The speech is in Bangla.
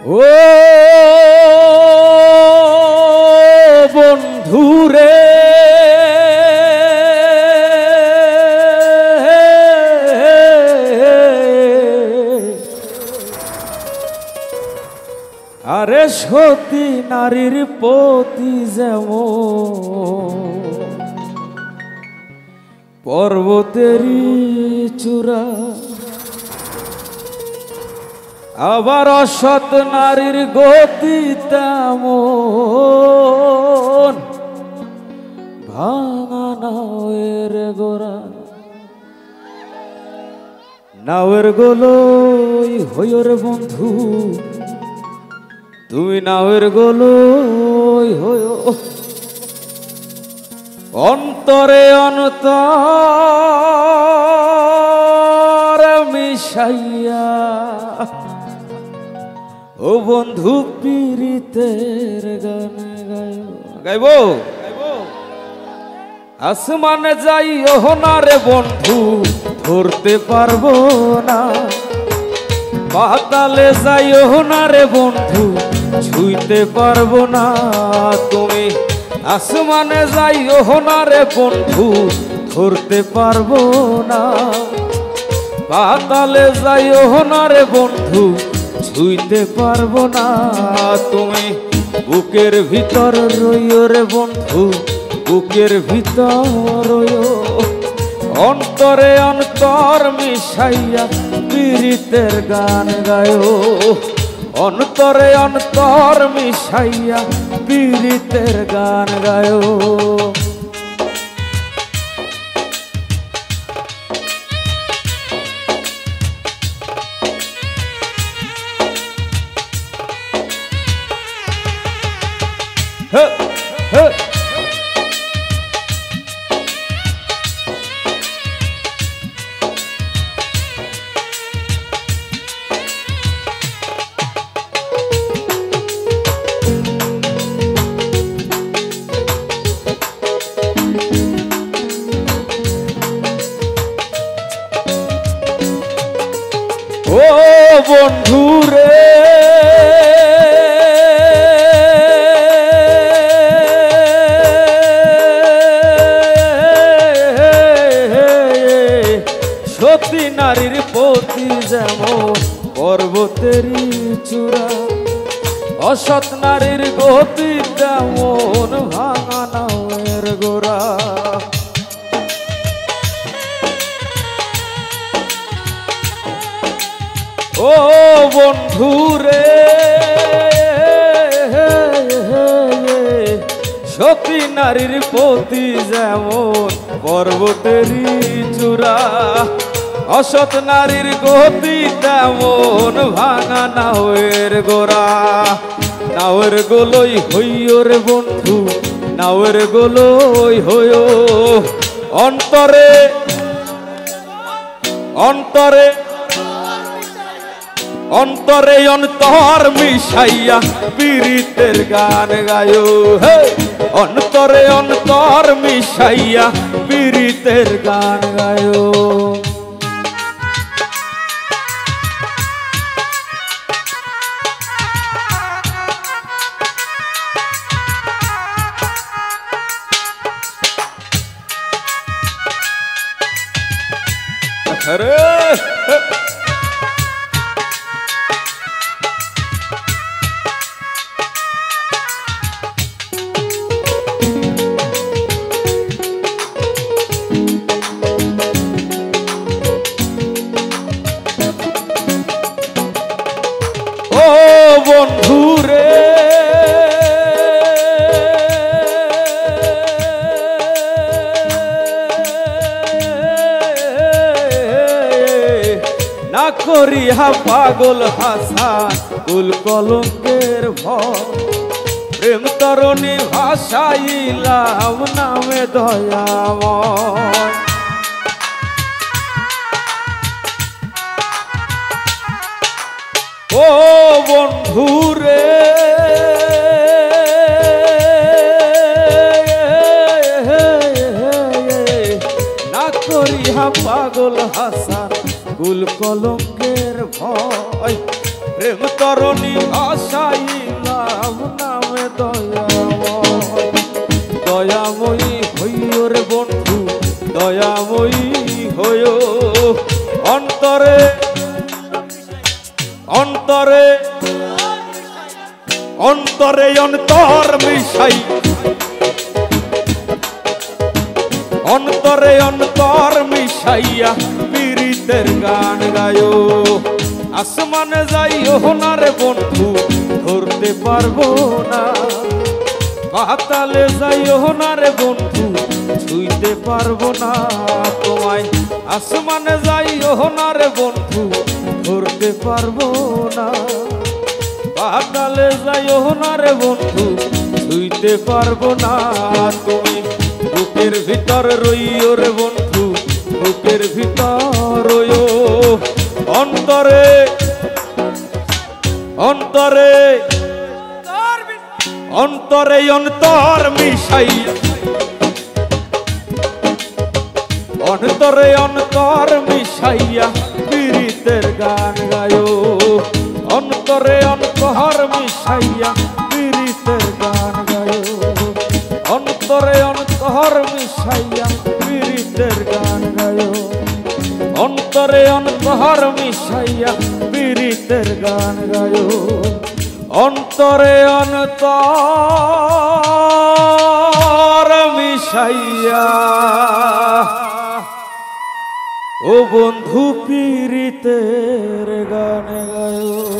ও বন্ধুরে আরে সতী নারীর পতি যেমন পর্বতেরই চূড়া, আবার অসৎ নারীর গতি তেমন ভাঙা নাওয়ের গোড়া। নাওয়ের গোলই হইও রে বন্ধু, তুমি নাওয়ের গোলই হইও, অন্তরে অন্তর মিশাইয়া ও বন্ধু পীড়িতের গান গাইব। আসমানে যাইও না রে বন্ধু, ধরতে পারবো না, পাতালে যাইও না রে বন্ধু, ছুঁইতে পারবো না। তুমি আসমানে যাইও না রে বন্ধু, ধরতে পারবো না, পাতালে যাইও না রে বন্ধু, ছুঁইতে পারবো না। তুমি বুকের ভিতর রইও রে বন্ধু, বুকের ভিতর রইও, অন্তরে অন্তর মিশাইয়া পীড়িতের গান গায়ো, অন্তরে অন্তর মিশাইয়া পীড়িতের গান গায়ো। ও বন্ধুরে সতী নারীর পতি যেমন পর্বতেরই চূড়া, অসৎ নারীর গতি তেমন ভাঙা নাওয়ের গোড়া। ও বন্ধুরে সতী নারীর পতি যেমন পর্বতেরই চূড়া, অসৎ নারীর গতি তেমন ভাঙা নাওয়ের গোড়া। নাওয়ের গোলই হইও রে বন্ধু, নাওয়ের গোলই হইও, অন্তরে অন্তরে অন্তরে অন্তর মিশাইয়া পীড়িতের গান গায়ো, হে অন্তরে অন্তর মিশাইয়া পীড়িতের গান গায়ো। আরে বন্ধুরে না করিয়া পাগল হাসান কুল কলঙ্কের ভয়, প্রেম তরণী ভাসাইলাম নামে দয়াময়। ও বন্ধুরে না করিয়া পাগল হাসান কুল কলঙ্কের ভয়, প্রেম তরণী আশাইলাম নামে দয়াময় দয়াময়ী হইও রে বন্ধু দয়াময়ী হইও অন্তরে অন্তরে অন্তরে অন্তর মিশাই অন্তরে অন্তর মিশাইয়া পীড়িতের গান গায়ো আসমানে যাইও না রে বন্ধু ধরতে পারবো না পাতালে যাইও না রে বন্ধু ছুঁইতে পারবো না তোমায় আসমানে যাইও না রে বন্ধু ধরতে পারবো না পাতালে যাইও না রে বন্ধু ছুঁইতে পারবো না তুমি বুকের ভিতর রইও রে বন্ধু বুকের ভিতর রইও অন্তরে অন্তরে অন্তরে অন্তর মিশাইয়া অন্তরে অন্তর মিশাইয়া পীড়িতের গান গায়ো অন্তরে অন্তর মিশাইয়া পীড়িতের গান গায়ো অন্তরে অন্তর মিশাইয়া পীড়িতের গান গায়ো অন্তরে অন্তর মিশাইয়া পীড়িতের গান গায়ো অন্তরে অন্তর মিশাইয়া ও বন্ধু পীড়িতের গান গায়ো।